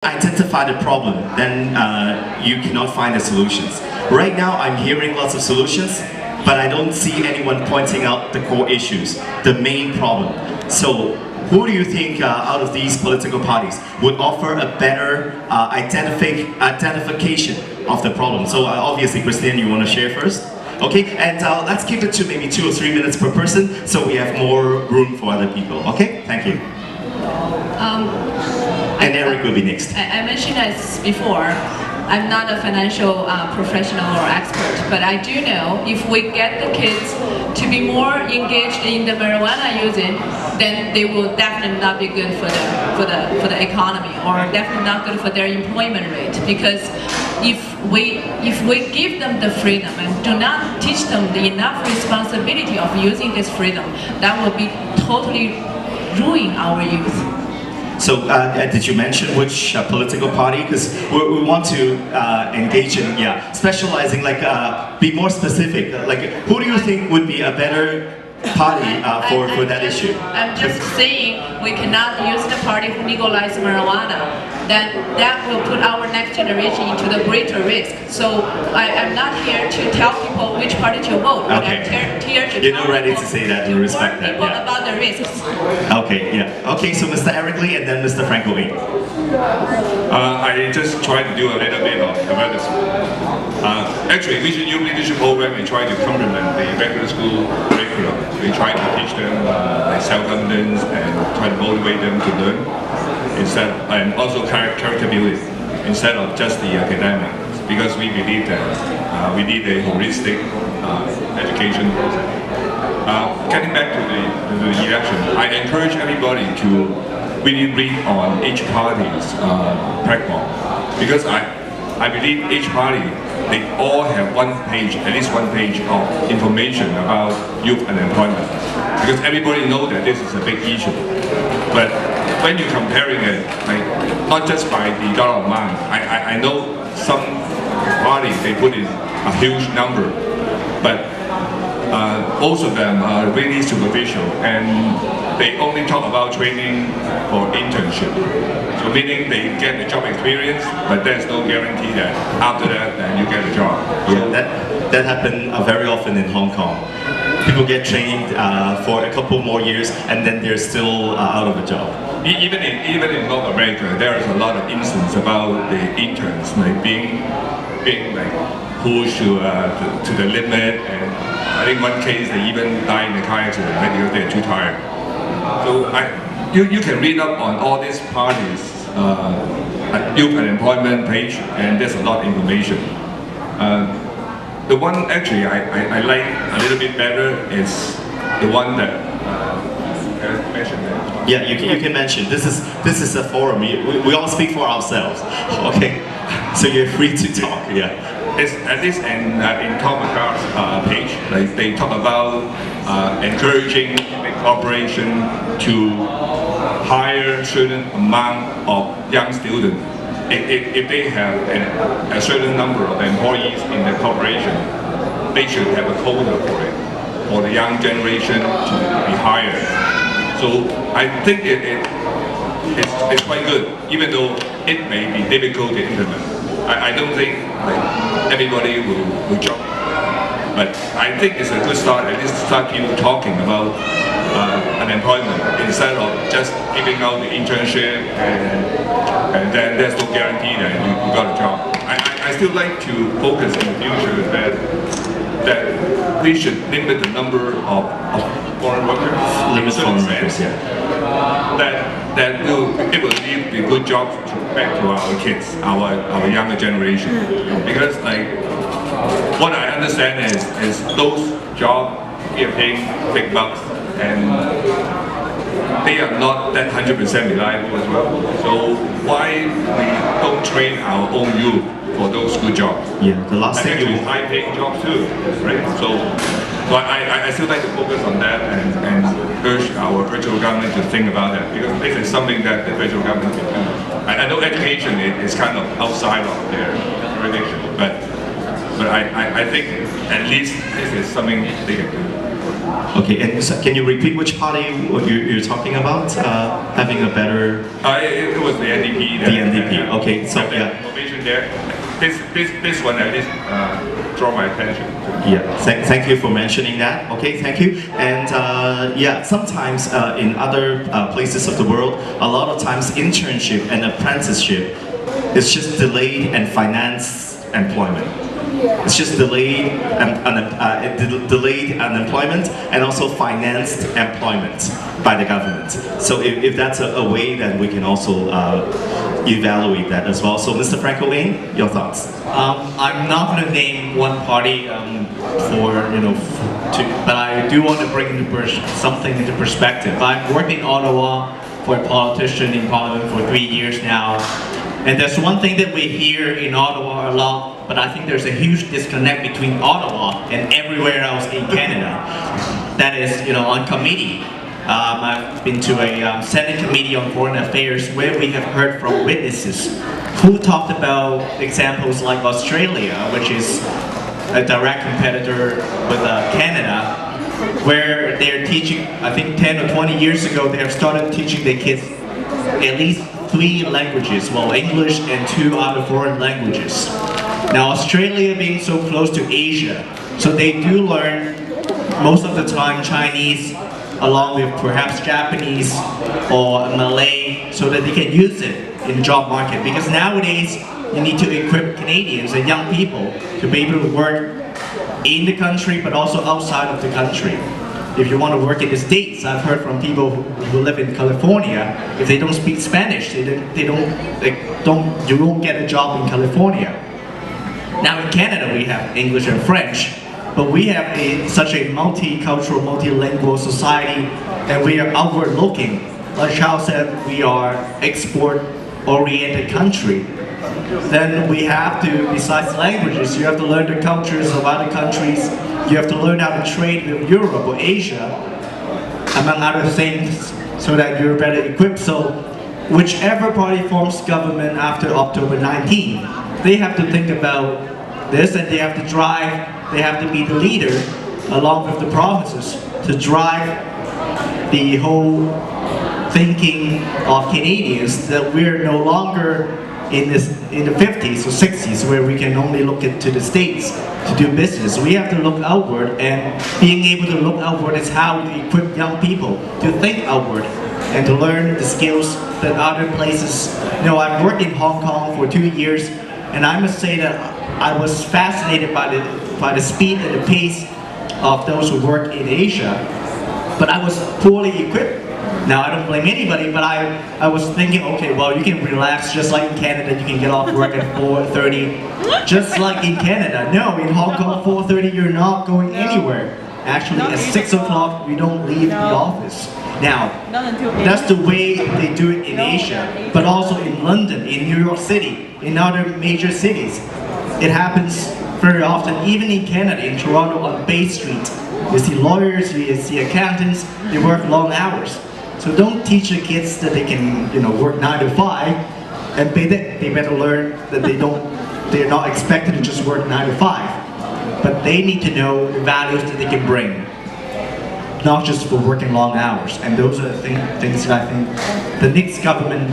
identify the problem, then you cannot find the solutions. Right now, I'm hearing lots of solutions, but I don't see anyone pointing out the core issues, the main problem. So, who do you think out of these political parties would offer a better identification of the problem? So, obviously, Christine, you want to share first? Okay, and let's keep it to maybe 2 or 3 minutes per person, so we have more room for other people. Okay, thank you. And Eric will be next. I mentioned this before, I'm not a financial professional or expert, but I do know if we get the kids to be more engaged in the marijuana using, then they will definitely not be good for the economy, or definitely not good for their employment rate. Because if we give them the freedom and do not teach them the enough responsibility of using this freedom, that will be totally ruin our youth. So, did you mention which political party? Because we want to engage in, specializing, like, be more specific. Like, who do you think would be a better party for that issue? I'm just saying we cannot use the party who legalize marijuana. That will put our next generation into the greater risk. So I'm not here to tell people which party to vote, but okay. I'm here to You're not ready to say that, we respect that. People about the risks. Okay, yeah. Okay, so Mr. Eric Lee and then Mr. Franco Lee. I just try to do a little bit of advertisement. Actually, Vision Youth Leadership Program, we try to complement the regular school curriculum. We try to teach them self-confidence and try to motivate them to learn, and also character building, instead of just the academics. Because we believe that we need a holistic education process. Getting back to the election, I encourage everybody to really read on each party's platform, because I believe each party, they all have at least one page of information about youth unemployment, because everybody knows that this is a big issue. But when you're comparing it, like, not just by the dollar amount, I know some parties, they put in a huge number, but most of them are really superficial, and they only talk about training for internship. So meaning they get the job experience, but there's no guarantee that after that, then you get a job. Yeah, that happened very often in Hong Kong. People get trained for a couple more years, and then they're still out of a job. Even in North America, there is a lot of instances about the interns like being like pushed to the limit, and I think one case they even died in a car accident because they're too tired. So you can read up on all these parties at youth unemployment page, and there's a lot of information. The one actually I like a little bit better is the one that mentioned that. Yeah, you can mention. This is a forum. We all speak for ourselves. Okay, so you're free to talk. Yeah. It's at least in Tom McGrath's page, like, they talk about encouraging the corporation to hire a certain amount of young students. If they have a certain number of employees in the corporation, they should have a quota for it, for the young generation to be hired. So I think it's quite good, even though it may be difficult to implement. I don't think like everybody will jump, but I think it's a good start. At least start people talking about unemployment, instead of just giving out the internship and then there's no guarantee that you got a job. I still like to focus in the future that we should limit the number of foreign workers. Limit foreign workers, yeah. That it will leave the good jobs back to our kids, our younger generation. Because like, what I understand is those jobs are paying big bucks, and they are not that 100% reliable as well. So why we don't train our own youth for those good jobs? Yeah, the last thing actually high-paying jobs too, right? So I still like to focus on that and urge our federal government to think about that, because this is something that the federal government can do. I know education is kind of outside of their jurisdiction, but I think at least this is something they can do. Okay, and so can you repeat which party you're talking about? Having a better... It was the NDP. The NDP, okay, so yeah. Information there. This one at least draw my attention. Yeah, thank you for mentioning that. Okay, thank you. And yeah, sometimes in other places of the world, a lot of times internship and apprenticeship is just delayed and financed employment. It's just delayed unemployment and also financed employment by the government. So if that's a way, then we can also evaluate that as well. So Mr. Franco Wayne, your thoughts? I'm not going to name one party but I do want to bring something into perspective. I've worked in Ottawa for a politician in Parliament for 3 years now. And there's one thing that we hear in Ottawa a lot, but I think there's a huge disconnect between Ottawa and everywhere else in Canada. That is, on committee. I've been to a Senate Committee on Foreign Affairs where we have heard from witnesses who talked about examples like Australia, which is a direct competitor with Canada, where they're teaching, I think 10 or 20 years ago, they have started teaching their kids at least 3 languages, well, English and 2 other foreign languages. Now, Australia being so close to Asia, so they do learn most of the time Chinese along with perhaps Japanese or Malay so that they can use it in the job market. Because nowadays, you need to equip Canadians and young people to be able to work in the country but also outside of the country. If you want to work in the States, I've heard from people who live in California, if they don't speak Spanish, you won't get a job in California. Now in Canada we have English and French, but we have such a multicultural, multilingual society, and we are outward looking. Like Charles said, we are export-oriented country. Then we have to, besides languages, you have to learn the cultures of other countries. You have to learn how to trade with Europe or Asia, among other things, so that you're better equipped. So whichever party forms government after October 19, they have to think about this, and they have to drive, they have to be the leader, along with the provinces, to drive the whole thinking of Canadians that we're no longer in the 50s or 60s where we can only look to the States to do business. We have to look outward, and being able to look outward is how we equip young people to think outward and to learn the skills that other places. I've worked in Hong Kong for 2 years, and I must say that I was fascinated by the speed and the pace of those who work in Asia, but I was poorly equipped. Now, I don't blame anybody, but I was thinking, okay, well, you can relax just like in Canada. You can get off work at 4:30, just like in Canada. No, in Hong Kong, 4:30, you're not going anywhere. Actually, at 6 o'clock, you don't leave the office. Now, that's the way they do it in Asia, but also in London, in New York City, in other major cities. It happens very often, even in Canada, in Toronto on Bay Street. You see lawyers, you see accountants, they work long hours. So don't teach the kids that they can, work 9 to 5, and they better learn that they're not expected to just work 9 to 5. But they need to know the values that they can bring, not just for working long hours. And those are the things that I think the next government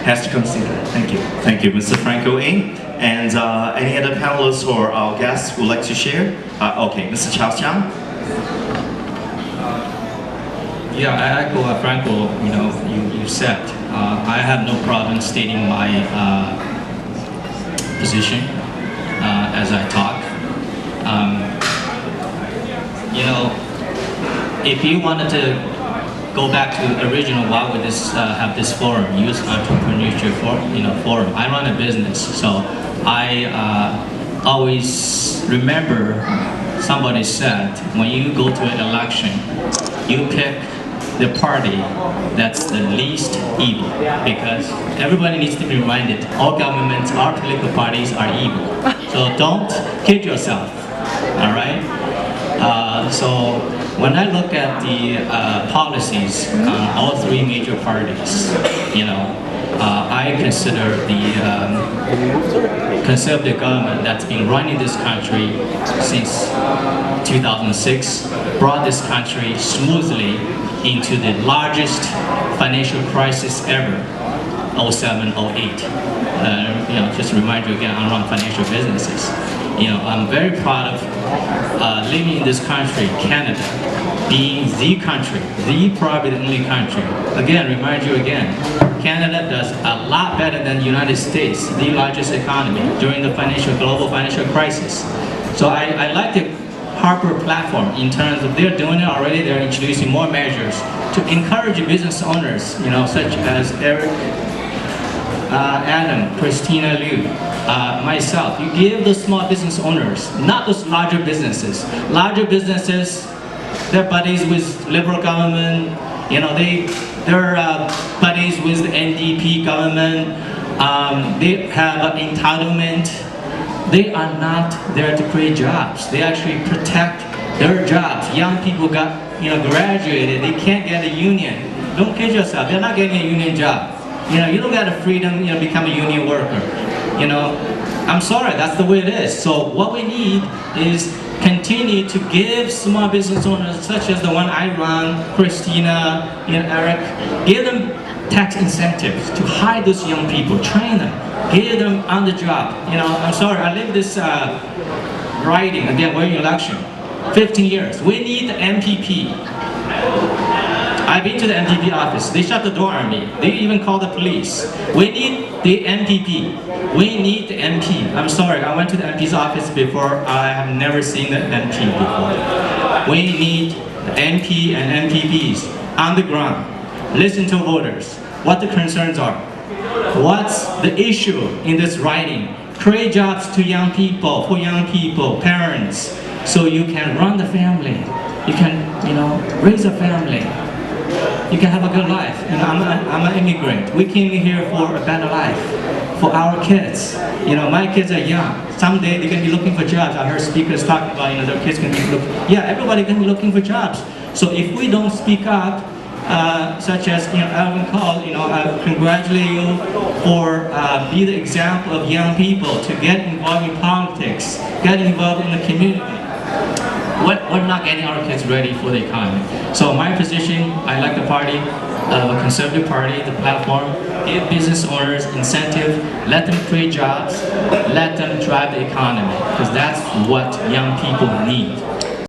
has to consider. Thank you. Thank you, Mr. Franco Ng. And any other panelists or our guests would like to share? Okay, Mr. Charles Chang. Yeah, I echo what Franco, you said. I have no problem stating my position as I talk. If you wanted to go back to the original, why would this have this forum, Youth Entrepreneurship Forum? I run a business, so I always remember somebody said, when you go to an election, you pick the party that's the least evil, because everybody needs to be reminded all governments, all political parties are evil. So don't kid yourself, all right? So when I look at the policies on all 3 major parties, I consider the conservative government that's been running this country since 2006 brought this country smoothly into the largest financial crisis ever, 07, 08. Just to remind you again, I run financial businesses. I'm very proud of living in this country, Canada, being the country, probably the only country. Again, remind you again, Canada does a lot better than the United States, the largest economy, during the global financial crisis. So I like the Harper platform in terms of they're doing it already, they're introducing more measures to encourage business owners, such as Eric, Adam, Christina Liu, myself. You give the small business owners, not those larger businesses. Larger businesses, they're buddies with liberal government, they're buddies with the NDP government, they have an entitlement. They are not there to create jobs. They actually protect their jobs. Young people graduated, they can't get a union. Don't kid yourself, they're not getting a union job. You don't get a freedom, become a union worker. I'm sorry, that's the way it is. So what we need is continue to give small business owners, such as the one I run, Christina, Eric, give them tax incentives to hire those young people, train them, give them on the job. I'm sorry, I live this writing, again, we're in election, 15 years. We need the MPP. I've been to the MPP office. They shut the door on me. They even called the police. We need the MPP. We need the MP. I'm sorry, I went to the MP's office before. I have never seen the MP before. We need the MP and MPPs on the ground. Listen to voters, what the concerns are. What's the issue in this writing? Create jobs to young people, for young people, parents, so you can run the family. You can, raise a family. You can have a good life. I'm an immigrant. We came here for a better life, for our kids. My kids are young. Someday they're going to be looking for jobs. I heard speakers talking about, their kids going to be looking. Yeah, everybody going to be looking for jobs. So if we don't speak up, such as Alvin called, I congratulate you for be the example of young people to get involved in politics, get involved in the community. We're not getting our kids ready for the economy. So my position, I like the party, a conservative party, the platform, give business owners incentive, let them create jobs, let them drive the economy, because that's what young people need.